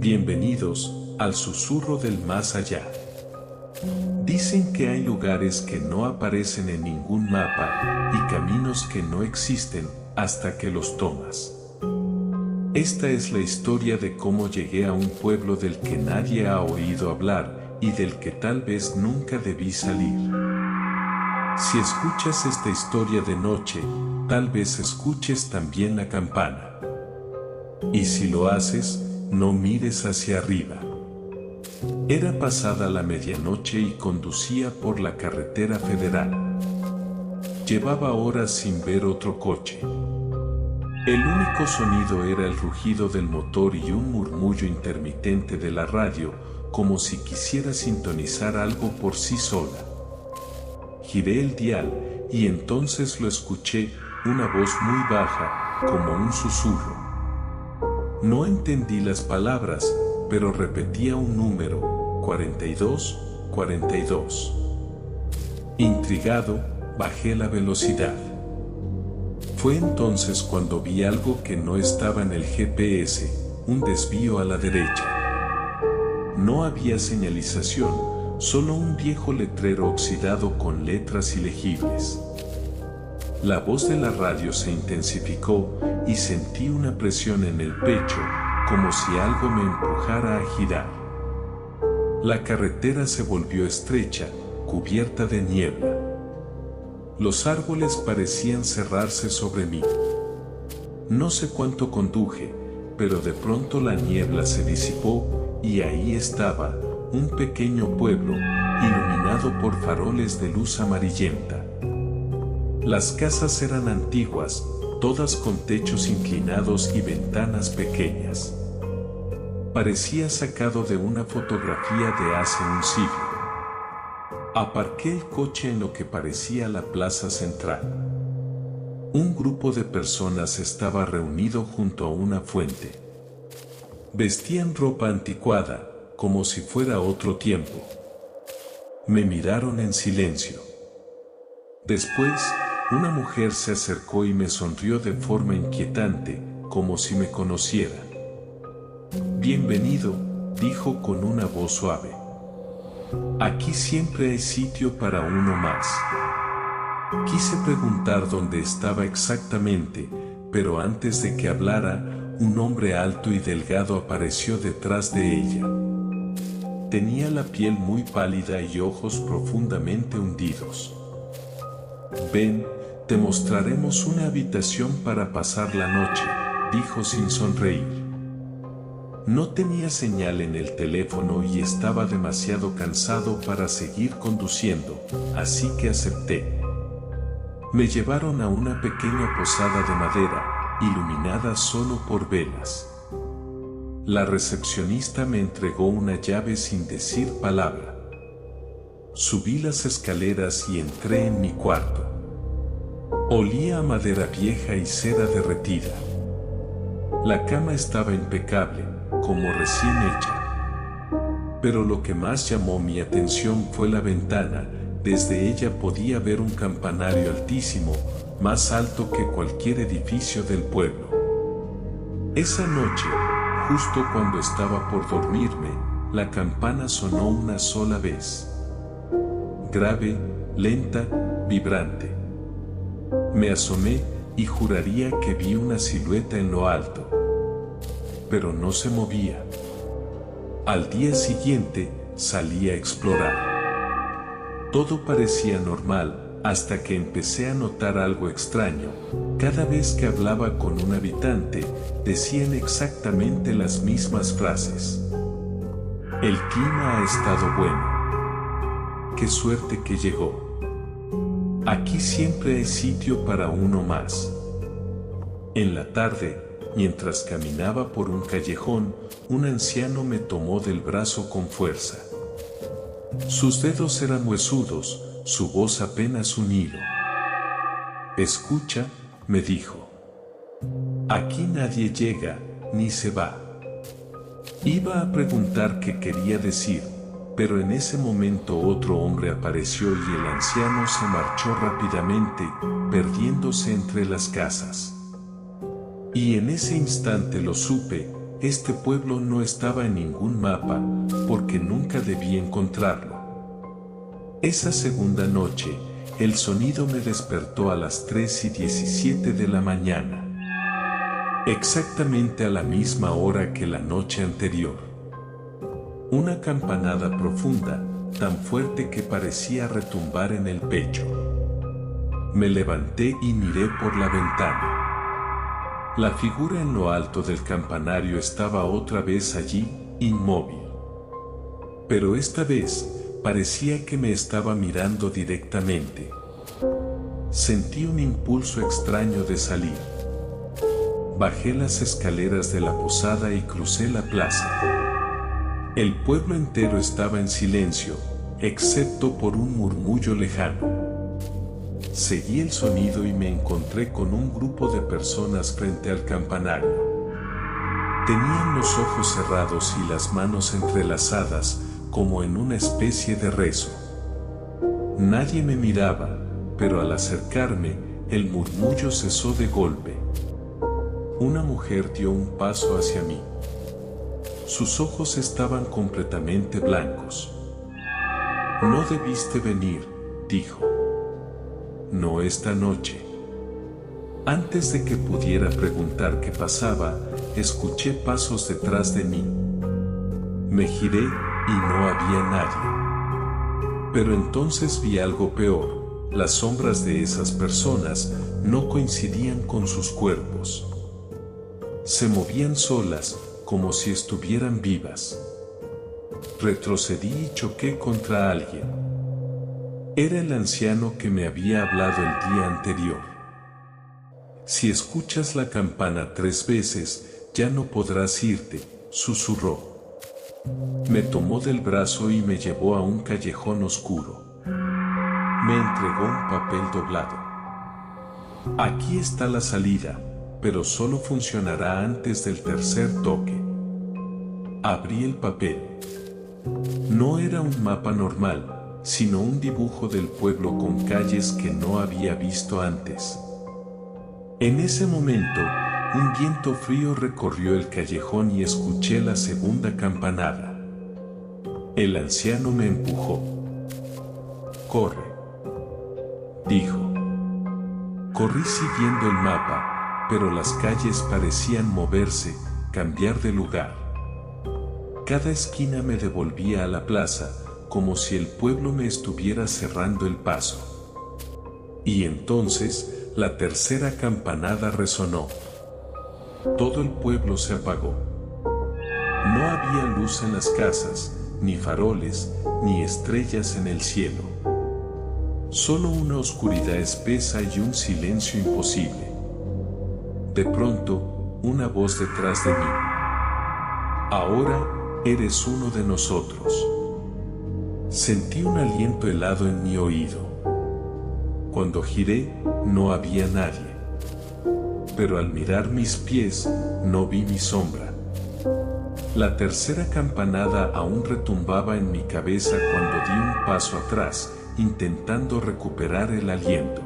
Bienvenidos al susurro del más allá. Dicen que hay lugares que no aparecen en ningún mapa y caminos que no existen hasta que los tomas. Esta es la historia de cómo llegué a un pueblo del que nadie ha oído hablar y del que tal vez nunca debí salir. Si escuchas esta historia de noche, tal vez escuches también la campana. Y si lo haces, no mires hacia arriba. Era pasada la medianoche y conducía por la carretera federal. Llevaba horas sin ver otro coche. El único sonido era el rugido del motor y un murmullo intermitente de la radio, como si quisiera sintonizar algo por sí sola. Giré el dial y entonces lo escuché, una voz muy baja, como un susurro. No entendí las palabras, pero repetía un número, 42, 42. Intrigado, bajé la velocidad. Fue entonces cuando vi algo que no estaba en el GPS, un desvío a la derecha. No había señalización, solo un viejo letrero oxidado con letras ilegibles. La voz de la radio se intensificó y sentí una presión en el pecho, como si algo me empujara a girar. La carretera se volvió estrecha, cubierta de niebla. Los árboles parecían cerrarse sobre mí. No sé cuánto conduje, pero de pronto la niebla se disipó y ahí estaba, un pequeño pueblo, iluminado por faroles de luz amarillenta. Las casas eran antiguas, todas con techos inclinados y ventanas pequeñas. Parecía sacado de una fotografía de hace un siglo. Aparqué el coche en lo que parecía la plaza central. Un grupo de personas estaba reunido junto a una fuente. Vestían ropa anticuada, como si fuera otro tiempo. Me miraron en silencio. Después, una mujer se acercó y me sonrió de forma inquietante, como si me conociera. Bienvenido, dijo con una voz suave. Aquí siempre hay sitio para uno más. Quise preguntar dónde estaba exactamente, pero antes de que hablara, un hombre alto y delgado apareció detrás de ella. Tenía la piel muy pálida y ojos profundamente hundidos. Ven, te mostraremos una habitación para pasar la noche, dijo sin sonreír. No tenía señal en el teléfono y estaba demasiado cansado para seguir conduciendo, así que acepté. Me llevaron a una pequeña posada de madera, iluminada solo por velas. La recepcionista me entregó una llave sin decir palabra. Subí las escaleras y entré en mi cuarto. Olía a madera vieja y cera derretida. La cama estaba impecable, como recién hecha. Pero lo que más llamó mi atención fue la ventana. Desde ella podía ver un campanario altísimo, más alto que cualquier edificio del pueblo. Esa noche, justo cuando estaba por dormirme, la campana sonó una sola vez. Grave, lenta, vibrante. Me asomé y juraría que vi una silueta en lo alto. Pero no se movía. Al día siguiente, salí a explorar. Todo parecía normal, hasta que empecé a notar algo extraño. Cada vez que hablaba con un habitante, decían exactamente las mismas frases. El clima ha estado bueno. Qué suerte que llegó. Aquí siempre hay sitio para uno más. En la tarde, mientras caminaba por un callejón, un anciano me tomó del brazo con fuerza. Sus dedos eran huesudos, su voz apenas un hilo. Escucha, me dijo. Aquí nadie llega, ni se va. Iba a preguntar qué quería decir, pero en ese momento otro hombre apareció y el anciano se marchó rápidamente, perdiéndose entre las casas. Y en ese instante lo supe, este pueblo no estaba en ningún mapa, porque nunca debí encontrarlo. Esa segunda noche, el sonido me despertó a las 3:17 de la mañana. Exactamente a la misma hora que la noche anterior. Una campanada profunda, tan fuerte que parecía retumbar en el pecho. Me levanté y miré por la ventana. La figura en lo alto del campanario estaba otra vez allí, inmóvil. Pero esta vez, parecía que me estaba mirando directamente. Sentí un impulso extraño de salir. Bajé las escaleras de la posada y crucé la plaza. El pueblo entero estaba en silencio, excepto por un murmullo lejano. Seguí el sonido y me encontré con un grupo de personas frente al campanario. Tenían los ojos cerrados y las manos entrelazadas, como en una especie de rezo. Nadie me miraba, pero al acercarme, el murmullo cesó de golpe. Una mujer dio un paso hacia mí. Sus ojos estaban completamente blancos. «No debiste venir», dijo. «No esta noche». Antes de que pudiera preguntar qué pasaba, escuché pasos detrás de mí. Me giré y no había nadie. Pero entonces vi algo peor. Las sombras de esas personas no coincidían con sus cuerpos. Se movían solas, como si estuvieran vivas. Retrocedí y choqué contra alguien. Era el anciano que me había hablado el día anterior. «Si escuchas la campana 3 veces, ya no podrás irte», susurró. Me tomó del brazo y me llevó a un callejón oscuro. Me entregó un papel doblado. «Aquí está la salida, pero solo funcionará antes del tercer toque». Abrí el papel. No era un mapa normal, sino un dibujo del pueblo con calles que no había visto antes. En ese momento, un viento frío recorrió el callejón y escuché la segunda campanada. El anciano me empujó. «Corre», dijo. Corrí siguiendo el mapa, pero las calles parecían moverse, cambiar de lugar. Cada esquina me devolvía a la plaza, como si el pueblo me estuviera cerrando el paso. Y entonces, la tercera campanada resonó. Todo el pueblo se apagó. No había luz en las casas, ni faroles, ni estrellas en el cielo. Solo una oscuridad espesa y un silencio imposible. De pronto, una voz detrás de mí. «Ahora eres uno de nosotros». Sentí un aliento helado en mi oído. Cuando giré, no había nadie. Pero al mirar mis pies, no vi mi sombra. La tercera campanada aún retumbaba en mi cabeza cuando di un paso atrás, intentando recuperar el aliento.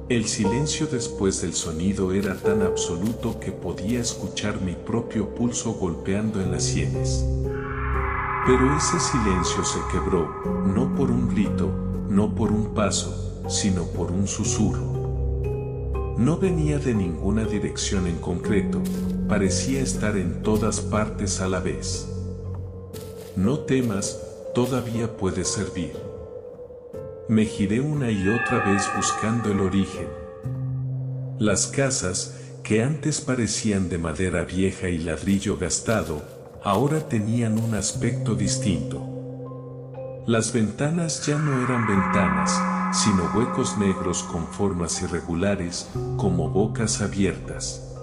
El silencio después del sonido era tan absoluto que podía escuchar mi propio pulso golpeando en las sienes. Pero ese silencio se quebró, no por un grito, no por un paso, sino por un susurro. No venía de ninguna dirección en concreto, parecía estar en todas partes a la vez. «No temas, todavía puedes servir». Me giré una y otra vez buscando el origen. Las casas, que antes parecían de madera vieja y ladrillo gastado, ahora tenían un aspecto distinto. Las ventanas ya no eran ventanas, sino huecos negros con formas irregulares, como bocas abiertas.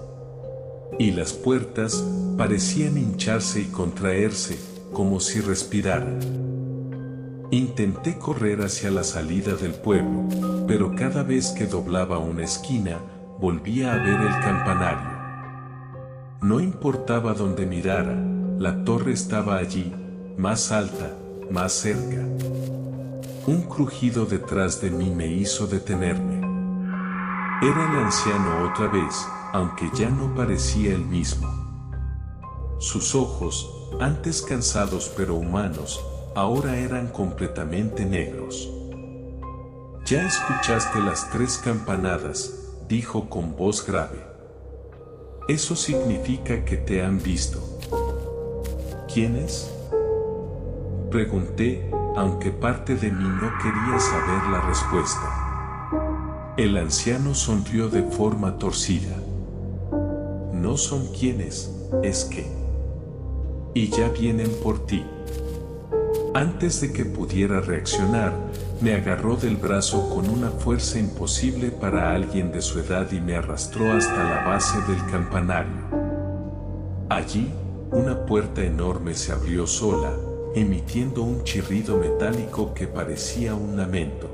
Y las puertas parecían hincharse y contraerse, como si respiraran. Intenté correr hacia la salida del pueblo, pero cada vez que doblaba una esquina, volvía a ver el campanario. No importaba dónde mirara, la torre estaba allí, más alta, más cerca. Un crujido detrás de mí me hizo detenerme. Era el anciano otra vez, aunque ya no parecía el mismo. Sus ojos, antes cansados pero humanos, ahora eran completamente negros. «Ya escuchaste las 3 campanadas», dijo con voz grave. «Eso significa que te han visto». «¿Quiénes?», pregunté, aunque parte de mí no quería saber la respuesta. El anciano sonrió de forma torcida. «No son quiénes, es que. Y ya vienen por ti». Antes de que pudiera reaccionar, me agarró del brazo con una fuerza imposible para alguien de su edad y me arrastró hasta la base del campanario. Allí, una puerta enorme se abrió sola, emitiendo un chirrido metálico que parecía un lamento.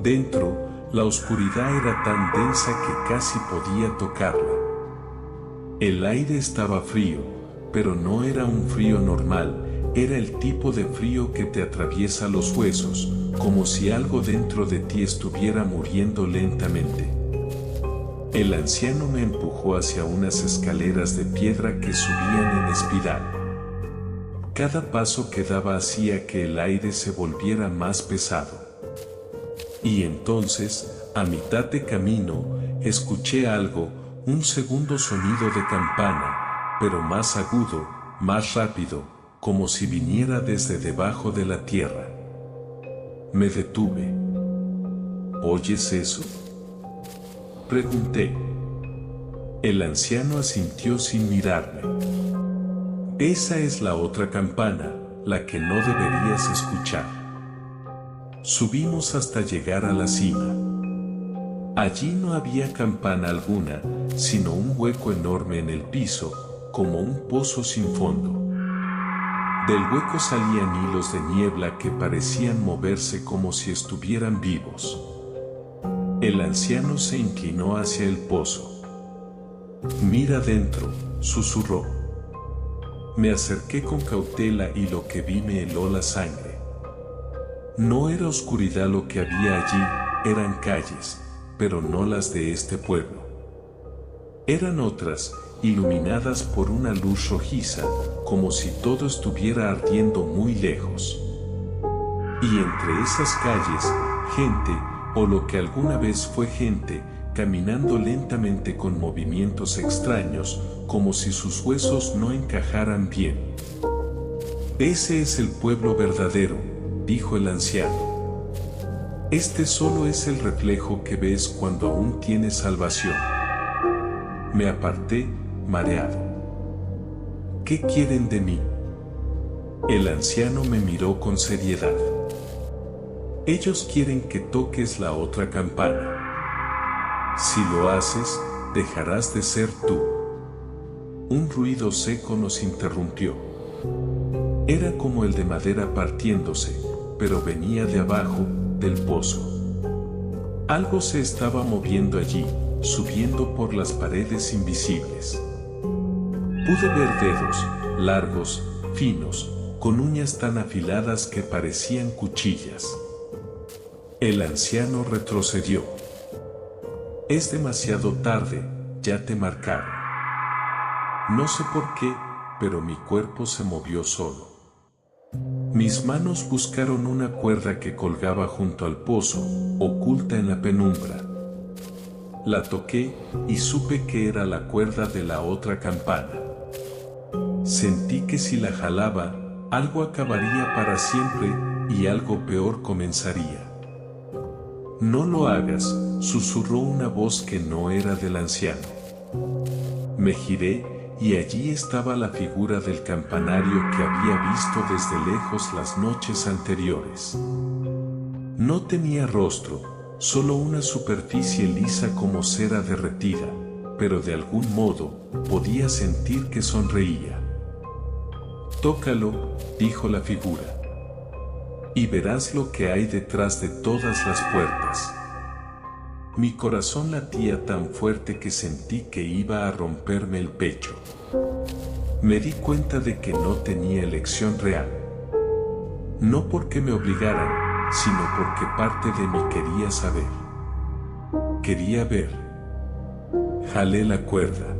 Dentro, la oscuridad era tan densa que casi podía tocarla. El aire estaba frío, pero no era un frío normal. Era el tipo de frío que te atraviesa los huesos, como si algo dentro de ti estuviera muriendo lentamente. El anciano me empujó hacia unas escaleras de piedra que subían en espiral. Cada paso que daba hacía que el aire se volviera más pesado. Y entonces, a mitad de camino, escuché algo, un segundo sonido de campana, pero más agudo, más rápido, como si viniera desde debajo de la tierra. Me detuve. ¿Oyes eso?, pregunté. El anciano asintió sin mirarme. Esa es la otra campana, la que no deberías escuchar. Subimos hasta llegar a la cima. Allí no había campana alguna, sino un hueco enorme en el piso, como un pozo sin fondo. Del hueco salían hilos de niebla que parecían moverse como si estuvieran vivos. El anciano se inclinó hacia el pozo. «Mira dentro», susurró. Me acerqué con cautela y lo que vi me heló la sangre. No era oscuridad lo que había allí, eran calles, pero no las de este pueblo. Eran otras, iluminadas por una luz rojiza, como si todo estuviera ardiendo muy lejos. Y entre esas calles, gente, o lo que alguna vez fue gente, caminando lentamente con movimientos extraños, como si sus huesos no encajaran bien. «Ese es el pueblo verdadero», dijo el anciano. «Este solo es el reflejo que ves cuando aún tienes salvación». Me aparté, mareado. «¿Qué quieren de mí?». El anciano me miró con seriedad. «Ellos quieren que toques la otra campana. Si lo haces, dejarás de ser tú». Un ruido seco nos interrumpió. Era como el de madera partiéndose, pero venía de abajo, del pozo. Algo se estaba moviendo allí, subiendo por las paredes invisibles. Pude ver dedos, largos, finos, con uñas tan afiladas que parecían cuchillas. El anciano retrocedió. «Es demasiado tarde, ya te marcaron». No sé por qué, pero mi cuerpo se movió solo. Mis manos buscaron una cuerda que colgaba junto al pozo, oculta en la penumbra. La toqué y supe que era la cuerda de la otra campana. Sentí que si la jalaba, algo acabaría para siempre y algo peor comenzaría. «No lo hagas», susurró una voz que no era del anciano. Me giré y allí estaba la figura del campanario que había visto desde lejos las noches anteriores. No tenía rostro, solo una superficie lisa como cera derretida, pero de algún modo podía sentir que sonreía. «Tócalo», dijo la figura, «y verás lo que hay detrás de todas las puertas». Mi corazón latía tan fuerte que sentí que iba a romperme el pecho. Me di cuenta de que no tenía elección real. No porque me obligaran, sino porque parte de mí quería saber. Quería ver. Jalé la cuerda.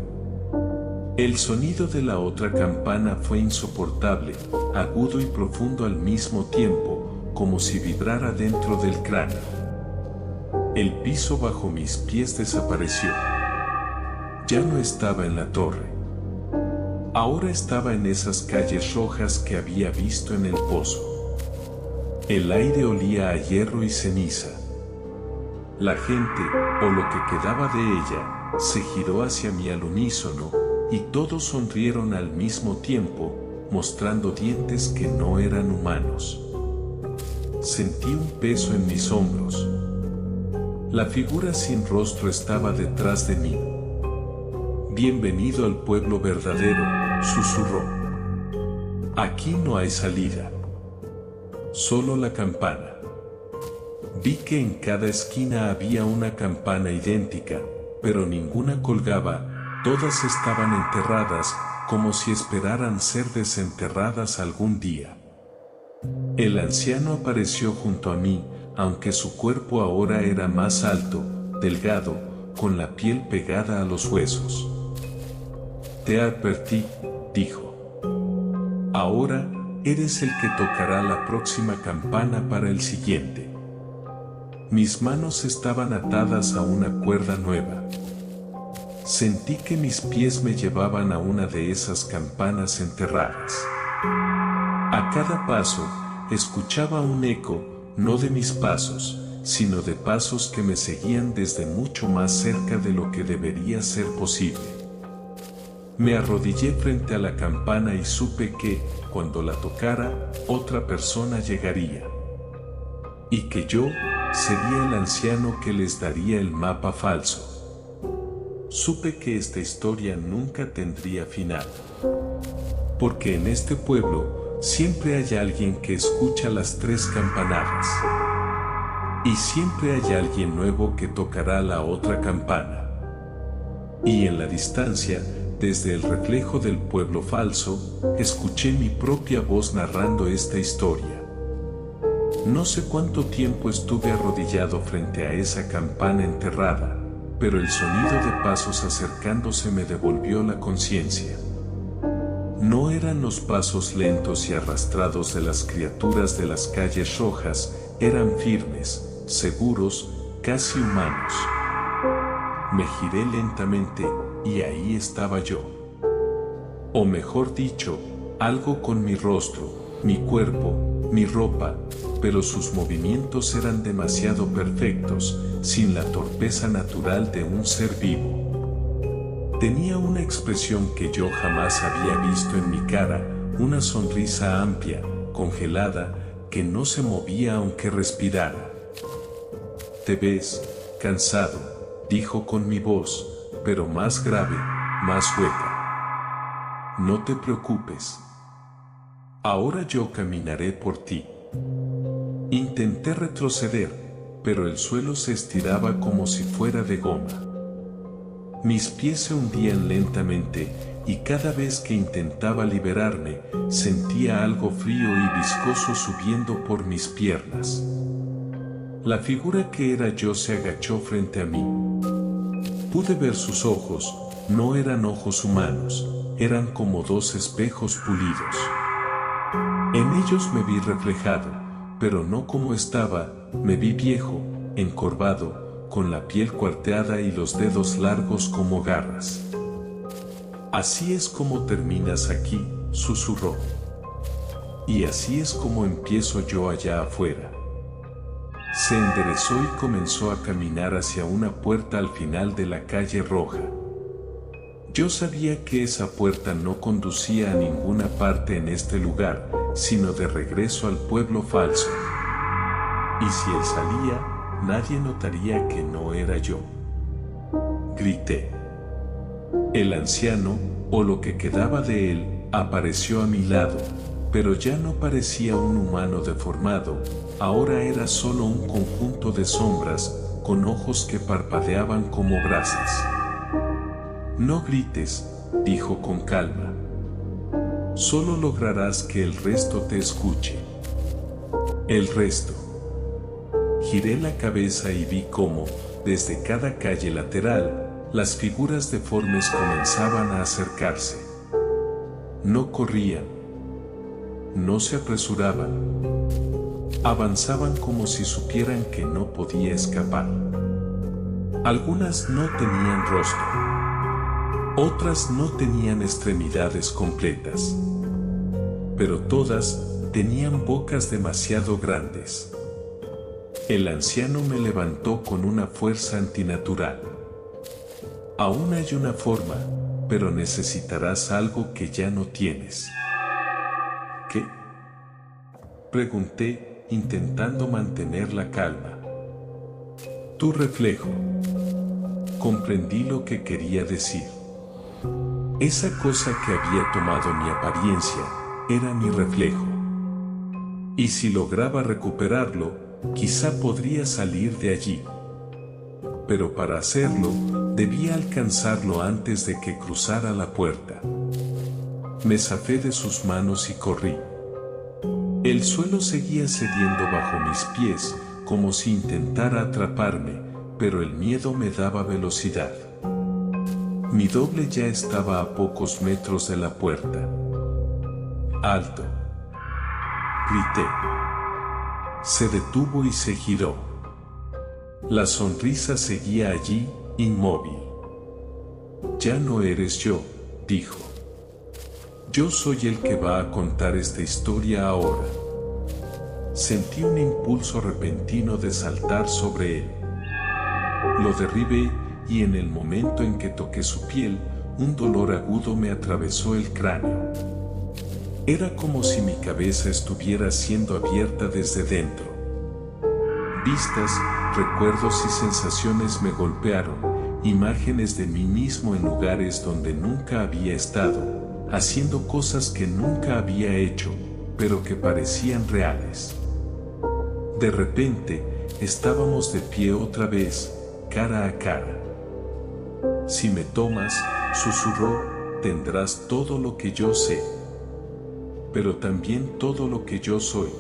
El sonido de la otra campana fue insoportable, agudo y profundo al mismo tiempo, como si vibrara dentro del cráneo. El piso bajo mis pies desapareció. Ya no estaba en la torre. Ahora estaba en esas calles rojas que había visto en el pozo. El aire olía a hierro y ceniza. La gente, o lo que quedaba de ella, se giró hacia mí al unísono, y todos sonrieron al mismo tiempo, mostrando dientes que no eran humanos. Sentí un peso en mis hombros. La figura sin rostro estaba detrás de mí. «Bienvenido al pueblo verdadero», susurró. «Aquí no hay salida. Solo la campana». Vi que en cada esquina había una campana idéntica, pero ninguna colgaba, todas estaban enterradas, como si esperaran ser desenterradas algún día. El anciano apareció junto a mí, aunque su cuerpo ahora era más alto, delgado, con la piel pegada a los huesos. «Te advertí», dijo. «Ahora eres el que tocará la próxima campana para el siguiente». Mis manos estaban atadas a una cuerda nueva. Sentí que mis pies me llevaban a una de esas campanas enterradas. A cada paso, escuchaba un eco, no de mis pasos, sino de pasos que me seguían desde mucho más cerca de lo que debería ser posible. Me arrodillé frente a la campana y supe que, cuando la tocara, otra persona llegaría. Y que yo sería el anciano que les daría el mapa falso. Supe que esta historia nunca tendría final. Porque en este pueblo siempre hay alguien que escucha las 3 campanadas. Y siempre hay alguien nuevo que tocará la otra campana. Y en la distancia, desde el reflejo del pueblo falso, escuché mi propia voz narrando esta historia. No sé cuánto tiempo estuve arrodillado frente a esa campana enterrada, pero el sonido de pasos acercándose me devolvió la conciencia. No eran los pasos lentos y arrastrados de las criaturas de las calles rojas, eran firmes, seguros, casi humanos. Me giré lentamente, y ahí estaba yo. O mejor dicho, algo con mi rostro, mi cuerpo, mi ropa, pero sus movimientos eran demasiado perfectos, sin la torpeza natural de un ser vivo. Tenía una expresión que yo jamás había visto en mi cara, una sonrisa amplia, congelada, que no se movía aunque respirara. «Te ves cansado», dijo con mi voz, pero más grave, más hueca. «No te preocupes. Ahora yo caminaré por ti». Intenté retroceder, pero el suelo se estiraba como si fuera de goma. Mis pies se hundían lentamente, y cada vez que intentaba liberarme, sentía algo frío y viscoso subiendo por mis piernas. La figura que era yo se agachó frente a mí. Pude ver sus ojos, no eran ojos humanos, eran como 2 espejos pulidos. En ellos me vi reflejado, pero no como estaba, me vi viejo, encorvado, con la piel cuarteada y los dedos largos como garras. «Así es como terminas aquí», susurró. «Y así es como empiezo yo allá afuera». Se enderezó y comenzó a caminar hacia una puerta al final de la calle roja. Yo sabía que esa puerta no conducía a ninguna parte en este lugar, sino de regreso al pueblo falso. Y si él salía, nadie notaría que no era yo. Grité. El anciano, o lo que quedaba de él, apareció a mi lado, pero ya no parecía un humano deformado, ahora era solo un conjunto de sombras, con ojos que parpadeaban como brasas. «No grites», dijo con calma. «Solo lograrás que el resto te escuche». El resto. Giré la cabeza y vi cómo, desde cada calle lateral, las figuras deformes comenzaban a acercarse. No corrían, no se apresuraban, avanzaban como si supieran que no podía escapar. Algunas no tenían rostro, otras no tenían extremidades completas, pero todas tenían bocas demasiado grandes. El anciano me levantó con una fuerza antinatural. Aún hay una forma, pero necesitarás algo que ya no tienes. ¿Qué? Pregunté, intentando mantener la calma. Tu reflejo. Comprendí lo que quería decir. Esa cosa que había tomado mi apariencia era mi reflejo. Y si lograba recuperarlo, quizá podría salir de allí. Pero para hacerlo, debía alcanzarlo antes de que cruzara la puerta. Me zafé de sus manos y corrí. El suelo seguía cediendo bajo mis pies, como si intentara atraparme, pero el miedo me daba velocidad. Mi doble ya estaba a pocos metros de la puerta. ¡Alto!, grité. Se detuvo y se giró. La sonrisa seguía allí, inmóvil. Ya no eres yo, dijo. Yo soy el que va a contar esta historia ahora. Sentí un impulso repentino de saltar sobre él. Lo derribé y en el momento en que toqué su piel, un dolor agudo me atravesó el cráneo. Era como si mi cabeza estuviera siendo abierta desde dentro. Vistas, recuerdos y sensaciones me golpearon, imágenes de mí mismo en lugares donde nunca había estado, haciendo cosas que nunca había hecho, pero que parecían reales. De repente, estábamos de pie otra vez, cara a cara. Si me tomas, susurró, tendrás todo lo que yo sé, pero también todo lo que yo soy.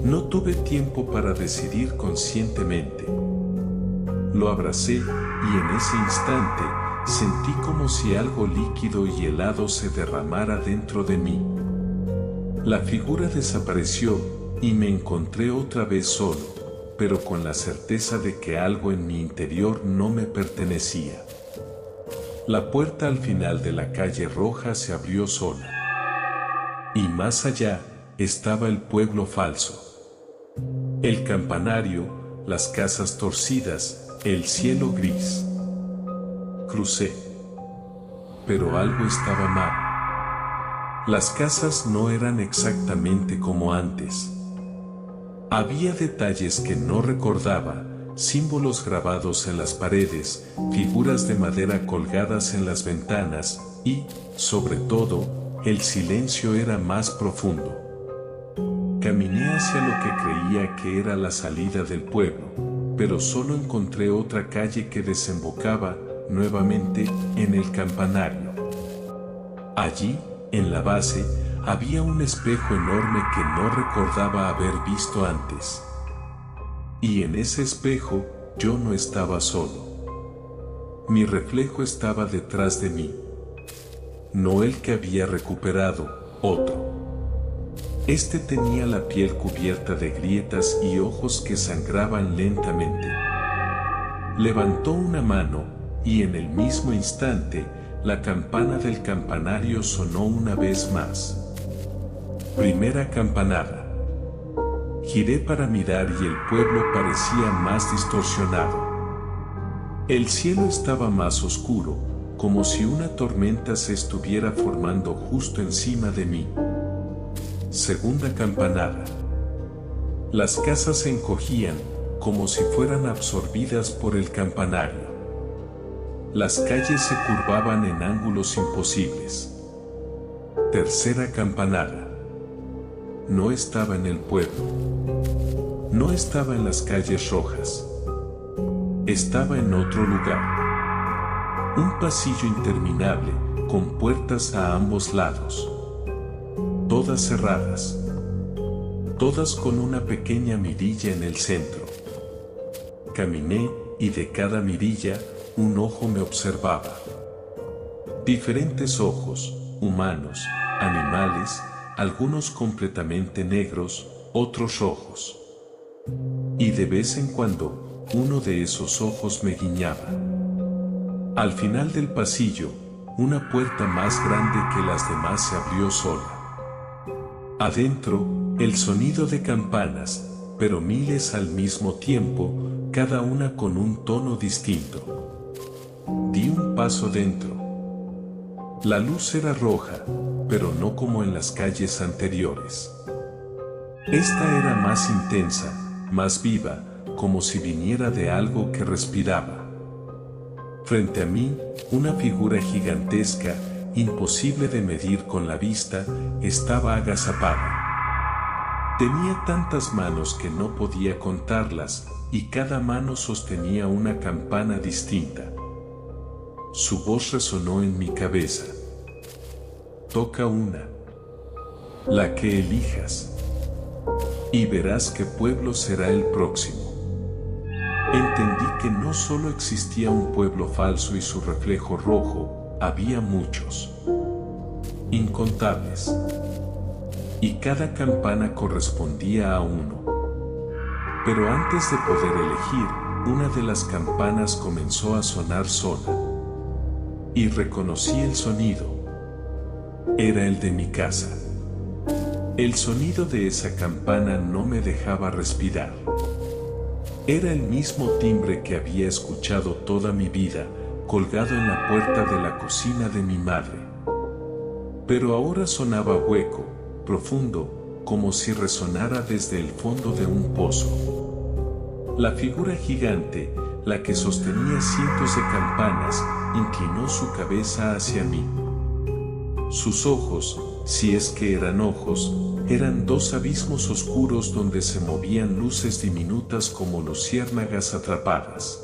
No tuve tiempo para decidir conscientemente. Lo abracé y en ese instante sentí como si algo líquido y helado se derramara dentro de mí. La figura desapareció y me encontré otra vez solo, pero con la certeza de que algo en mi interior no me pertenecía. La puerta al final de la calle roja se abrió sola. Y más allá estaba el pueblo falso. El campanario, las casas torcidas, el cielo gris. Crucé. Pero algo estaba mal. Las casas no eran exactamente como antes. Había detalles que no recordaba, símbolos grabados en las paredes, figuras de madera colgadas en las ventanas y, sobre todo, el silencio era más profundo. Caminé hacia lo que creía que era la salida del pueblo, pero solo encontré otra calle que desembocaba, nuevamente, en el campanario. Allí, en la base, había un espejo enorme que no recordaba haber visto antes. Y en ese espejo, yo no estaba solo. Mi reflejo estaba detrás de mí. No el que había recuperado, otro. Este tenía la piel cubierta de grietas y ojos que sangraban lentamente. Levantó una mano, y en el mismo instante, la campana del campanario sonó una vez más. Primera campanada. Giré para mirar y el pueblo parecía más distorsionado. El cielo estaba más oscuro, como si una tormenta se estuviera formando justo encima de mí. Segunda campanada. Las casas se encogían, como si fueran absorbidas por el campanario. Las calles se curvaban en ángulos imposibles. Tercera campanada. No estaba en el pueblo. No estaba en las calles rojas. Estaba en otro lugar. Un pasillo interminable, con puertas a ambos lados. Todas cerradas. Todas con una pequeña mirilla en el centro. Caminé, y de cada mirilla, un ojo me observaba. Diferentes ojos, humanos, animales, algunos completamente negros, otros rojos. Y de vez en cuando, uno de esos ojos me guiñaba. Al final del pasillo, una puerta más grande que las demás se abrió sola. Adentro, el sonido de campanas, pero miles al mismo tiempo, cada una con un tono distinto. Di un paso dentro. La luz era roja, pero no como en las calles anteriores. Esta era más intensa, más viva, como si viniera de algo que respiraba. Frente a mí, una figura gigantesca, imposible de medir con la vista, estaba agazapada. Tenía tantas manos que no podía contarlas, y cada mano sostenía una campana distinta. Su voz resonó en mi cabeza. Toca una. La que elijas. Y verás qué pueblo será el próximo. Entendí que no solo existía un pueblo falso y su reflejo rojo, había muchos. Incontables. Y cada campana correspondía a uno. Pero antes de poder elegir, una de las campanas comenzó a sonar sola. Y reconocí el sonido. Era el de mi casa. El sonido de esa campana no me dejaba respirar. Era el mismo timbre que había escuchado toda mi vida, colgado en la puerta de la cocina de mi madre. Pero ahora sonaba hueco, profundo, como si resonara desde el fondo de un pozo. La figura gigante, la que sostenía cientos de campanas, inclinó su cabeza hacia mí. Sus ojos, si es que eran ojos, eran dos abismos oscuros donde se movían luces diminutas como luciérnagas atrapadas.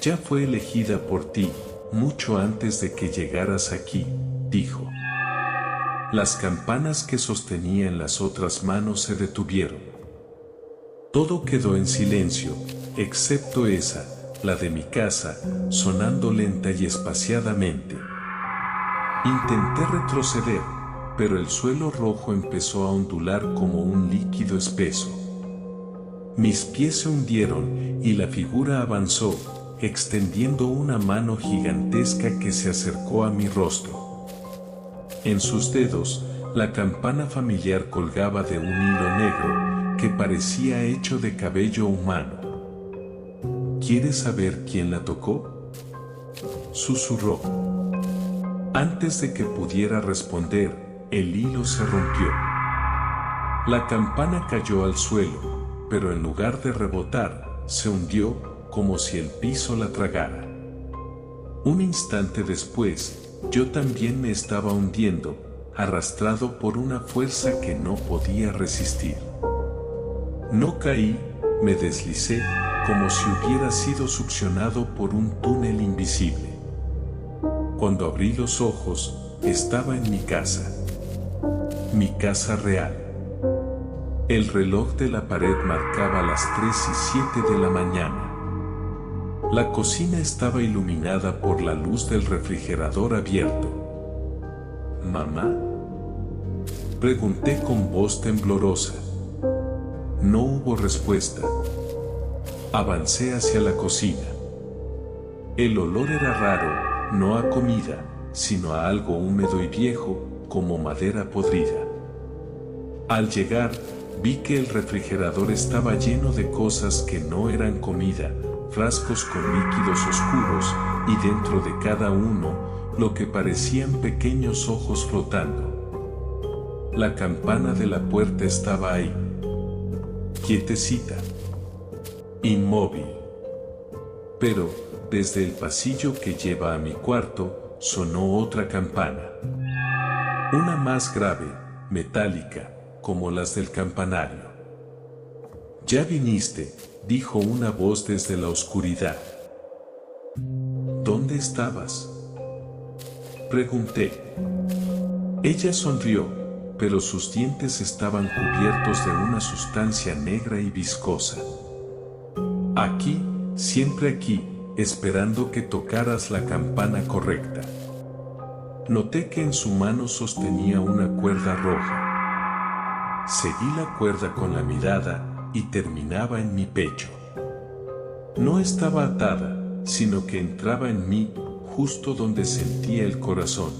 Ya fue elegida por ti, mucho antes de que llegaras aquí, dijo. Las campanas que sostenía en las otras manos se detuvieron. Todo quedó en silencio, excepto esa, la de mi casa, sonando lenta y espaciadamente. Intenté retroceder, pero el suelo rojo empezó a ondular como un líquido espeso. Mis pies se hundieron y la figura avanzó, extendiendo una mano gigantesca que se acercó a mi rostro. En sus dedos, la campana familiar colgaba de un hilo negro que parecía hecho de cabello humano. ¿Quieres saber quién la tocó?, susurró. Antes de que pudiera responder, el hilo se rompió. La campana cayó al suelo, pero en lugar de rebotar, se hundió como si el piso la tragara. Un instante después, yo también me estaba hundiendo, arrastrado por una fuerza que no podía resistir. No caí, me deslicé, como si hubiera sido succionado por un túnel invisible. Cuando abrí los ojos, estaba en mi casa. Mi casa real. El reloj de la pared marcaba las 3:07 de la mañana. La cocina estaba iluminada por la luz del refrigerador abierto. ¿Mamá?, pregunté con voz temblorosa. No hubo respuesta. Avancé hacia la cocina. El olor era raro. No a comida, sino a algo húmedo y viejo, como madera podrida. Al llegar, vi que el refrigerador estaba lleno de cosas que no eran comida, frascos con líquidos oscuros, y dentro de cada uno, lo que parecían pequeños ojos flotando. La campana de la puerta estaba ahí, quietecita, inmóvil. Pero, desde el pasillo que lleva a mi cuarto, sonó otra campana. Una más grave, metálica, como las del campanario. «Ya viniste», dijo una voz desde la oscuridad. «¿Dónde estabas?», pregunté. Ella sonrió, pero sus dientes estaban cubiertos de una sustancia negra y viscosa. «Aquí, siempre aquí», esperando que tocaras la campana correcta. Noté que en su mano sostenía una cuerda roja. Seguí la cuerda con la mirada y terminaba en mi pecho. No estaba atada, sino que entraba en mí, justo donde sentía el corazón.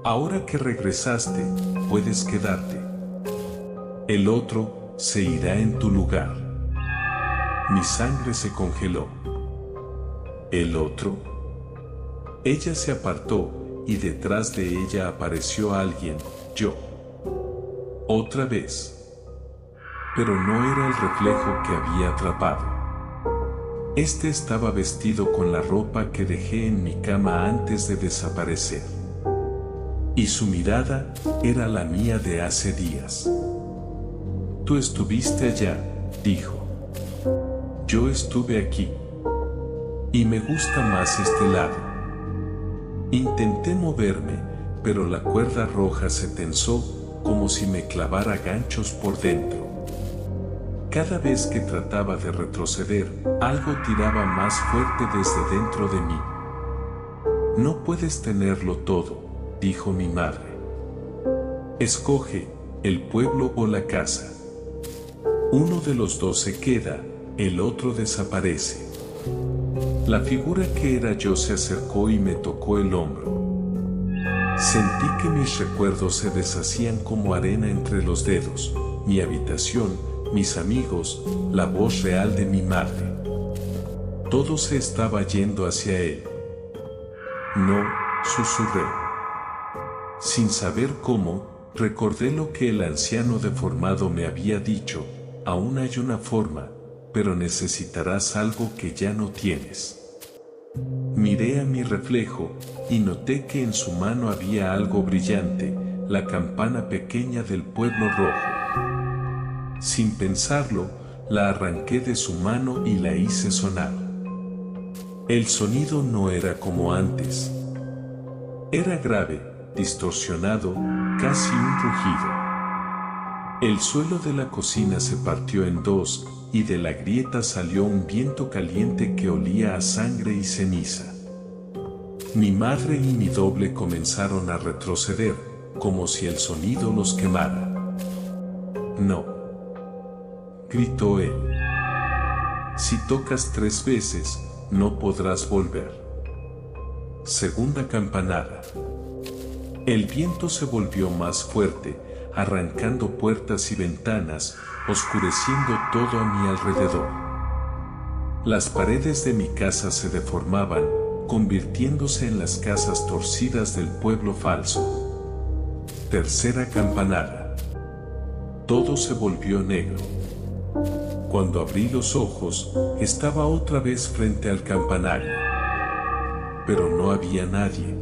Ahora que regresaste, puedes quedarte. El otro se irá en tu lugar. Mi sangre se congeló. ¿El otro? Ella se apartó y detrás de ella apareció alguien, yo. Otra vez. Pero no era el reflejo que había atrapado. Este estaba vestido con la ropa que dejé en mi cama antes de desaparecer. Y su mirada era la mía de hace días. Tú estuviste allá, dijo. Yo estuve aquí. Y me gusta más este lado. Intenté moverme, pero la cuerda roja se tensó como si me clavara ganchos por dentro. Cada vez que trataba de retroceder, algo tiraba más fuerte desde dentro de mí. No puedes tenerlo todo, dijo mi madre. Escoge, el pueblo o la casa. Uno de los dos se queda, el otro desaparece. La figura que era yo se acercó y me tocó el hombro. Sentí que mis recuerdos se deshacían como arena entre los dedos, mi habitación, mis amigos, la voz real de mi madre. Todo se estaba yendo hacia él. No, susurré. Sin saber cómo, recordé lo que el anciano deformado me había dicho: aún hay una forma, pero necesitarás algo que ya no tienes. Miré a mi reflejo y noté que en su mano había algo brillante, la campana pequeña del pueblo rojo. Sin pensarlo, la arranqué de su mano y la hice sonar. El sonido no era como antes. Era grave, distorsionado, casi un rugido. El suelo de la cocina se partió en dos y de la grieta salió un viento caliente que olía a sangre y ceniza. Mi madre y mi doble comenzaron a retroceder, como si el sonido los quemara. No, gritó él. Si tocas 3 veces, no podrás volver. Segunda campanada. El viento se volvió más fuerte, arrancando puertas y ventanas, oscureciendo todo a mi alrededor. Las paredes de mi casa se deformaban, convirtiéndose en las casas torcidas del pueblo falso. Tercera campanada. Todo se volvió negro. Cuando abrí los ojos, estaba otra vez frente al campanario. Pero no había nadie.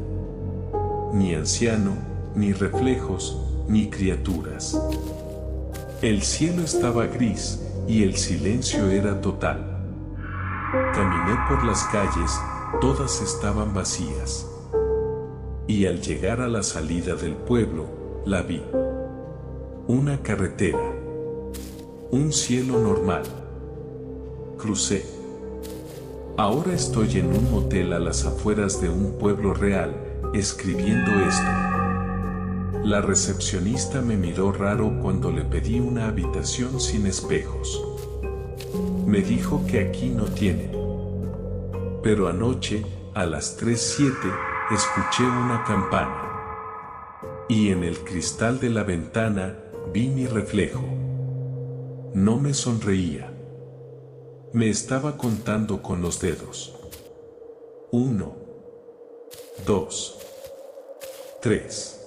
Ni anciano, ni reflejos, ni criaturas. El cielo estaba gris y el silencio era total. Caminé por las calles, todas estaban vacías. Y al llegar a la salida del pueblo, la vi. Una carretera. Un cielo normal. Crucé. Ahora estoy en un motel a las afueras de un pueblo real, escribiendo esto. La recepcionista me miró raro cuando le pedí una habitación sin espejos. Me dijo que aquí no tiene. Pero anoche, a las 3:07, escuché una campana. Y en el cristal de la ventana, vi mi reflejo. No me sonreía. Me estaba contando con los dedos. 1, 2, 3.